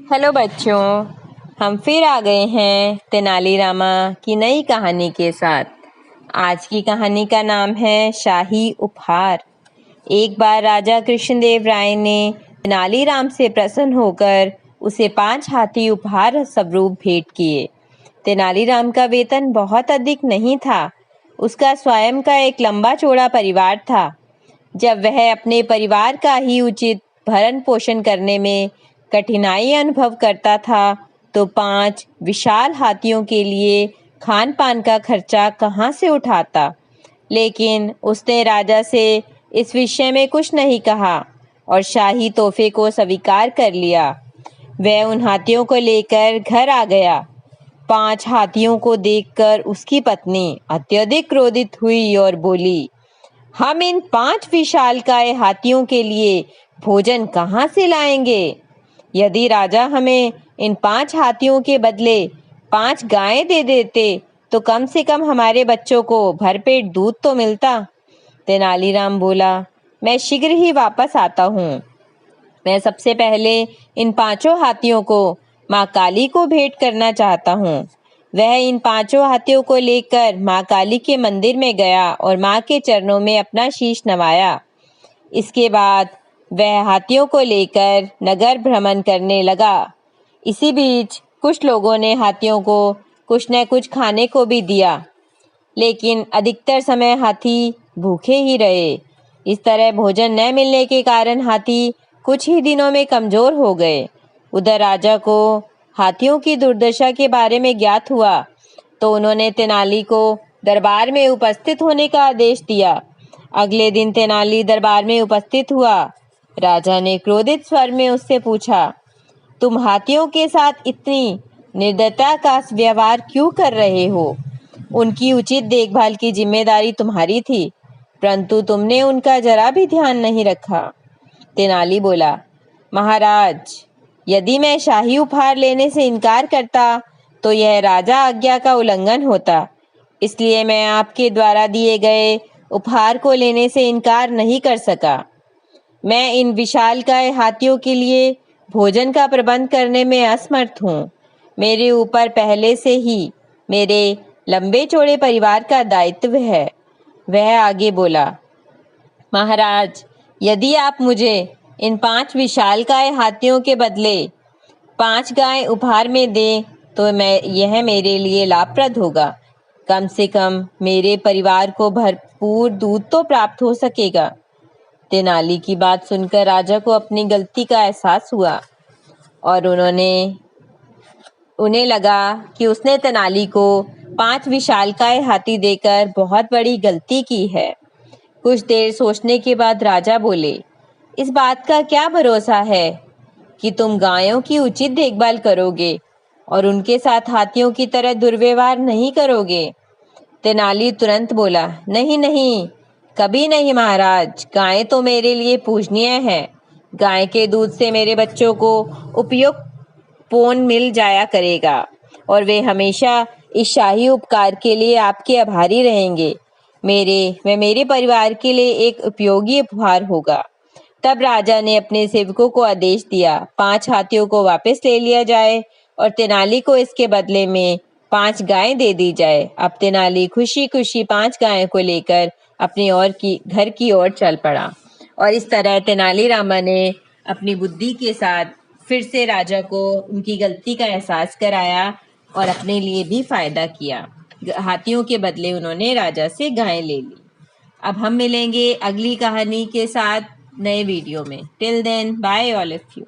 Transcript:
Hello बच्चों, हम फिर आ गए हैं तेनालीरामा की नई कहानी के साथ। आज की कहानी का नाम है शाही उपहार। एक बार राजा कृष्णदेव राय ने तेनालीराम से प्रसन्न होकर उसे 5 हाथी उपहार स्वरूप भेंट किए। तेनालीराम का वेतन बहुत अधिक नहीं था। उसका स्वयं का एक लंबा चौड़ा परिवार था। जब वह अपने परिवार का ही उचित भरण पोषण करने में कठिनाई अनुभव करता था तो 5 विशाल हाथियों के लिए खान पान का खर्चा कहाँ से उठाता। लेकिन उसने राजा से इस विषय में कुछ नहीं कहा और शाही तोहफे को स्वीकार कर लिया। वह उन हाथियों को लेकर घर आ गया। 5 हाथियों को देखकर उसकी पत्नी अत्यधिक क्रोधित हुई और बोली, हम इन 5 विशालकाय हाथियों के लिए भोजन कहाँ से लाएंगे? यदि राजा हमें इन 5 हाथियों के बदले 5 गायें दे देते तो कम से कम हमारे बच्चों को भरपेट दूध तो मिलता। तेनालीराम बोला, मैं शीघ्र ही वापस आता हूँ। मैं सबसे पहले इन 5 हाथियों को माँ काली को भेंट करना चाहता हूँ। वह इन 5 हाथियों को लेकर माँ काली के मंदिर में गया और माँ के चरणों में अपना शीश नवाया। इसके बाद वह हाथियों को लेकर नगर भ्रमण करने लगा। इसी बीच कुछ लोगों ने हाथियों को कुछ न कुछ खाने को भी दिया, लेकिन अधिकतर समय हाथी भूखे ही रहे। इस तरह भोजन न मिलने के कारण हाथी कुछ ही दिनों में कमजोर हो गए। उधर राजा को हाथियों की दुर्दशा के बारे में ज्ञात हुआ तो उन्होंने तेनाली को दरबार में उपस्थित होने का आदेश दिया। अगले दिन तेनाली दरबार में उपस्थित हुआ। राजा ने क्रोधित स्वर में उससे पूछा, तुम हाथियों के साथ इतनी निर्दयता का व्यवहार क्यों कर रहे हो? उनकी उचित देखभाल की जिम्मेदारी तुम्हारी थी, परंतु तुमने उनका जरा भी ध्यान नहीं रखा। तेनाली बोला, महाराज, यदि मैं शाही उपहार लेने से इनकार करता तो यह राजा आज्ञा का उल्लंघन होता। इसलिए मैं आपके द्वारा दिए गए उपहार को लेने से इनकार नहीं कर सका। मैं इन विशालकाय हाथियों के लिए भोजन का प्रबंध करने में असमर्थ हूँ। मेरे ऊपर पहले से ही मेरे लंबे चौड़े परिवार का दायित्व है। वह आगे बोला, महाराज, यदि आप मुझे इन 5 विशालकाय हाथियों के बदले 5 गायें उपहार में दें तो यह मेरे लिए लाभप्रद होगा। कम से कम मेरे परिवार को भरपूर दूध तो प्राप्त हो सकेगा। तेनाली की बात सुनकर राजा को अपनी गलती का एहसास हुआ और उन्हें लगा कि उसने तेनाली को 5 विशालकाय हाथी देकर बहुत बड़ी गलती की है। कुछ देर सोचने के बाद राजा बोले, इस बात का क्या भरोसा है कि तुम गायों की उचित देखभाल करोगे और उनके साथ हाथियों की तरह दुर्व्यवहार नहीं करोगे? तेनाली तुरंत बोला, नहीं नहीं, कभी नहीं महाराज। गायें तो मेरे लिए पूजनीय हैं। गाय के दूध से मेरे बच्चों को उपयुक्त पोषण मिल जाया करेगा और वे हमेशा इस शाही उपकार के लिए आपके आभारी रहेंगे। मेरे परिवार के लिए एक उपयोगी उपहार होगा। तब राजा ने अपने सेवकों को आदेश दिया, 5 हाथियों को वापस ले लिया जाए और तेनाली को इसके बदले में 5 गायें दे दी जाए। अब तेनाली खुशी खुशी 5 गायों को लेकर अपनी घर की ओर चल पड़ा और इस तरह तेनालीरामा ने अपनी बुद्धि के साथ फिर से राजा को उनकी गलती का एहसास कराया और अपने लिए भी फायदा किया। हाथियों के बदले उन्होंने राजा से गायें ले ली। अब हम मिलेंगे अगली कहानी के साथ नए वीडियो में। Till then, bye all of you.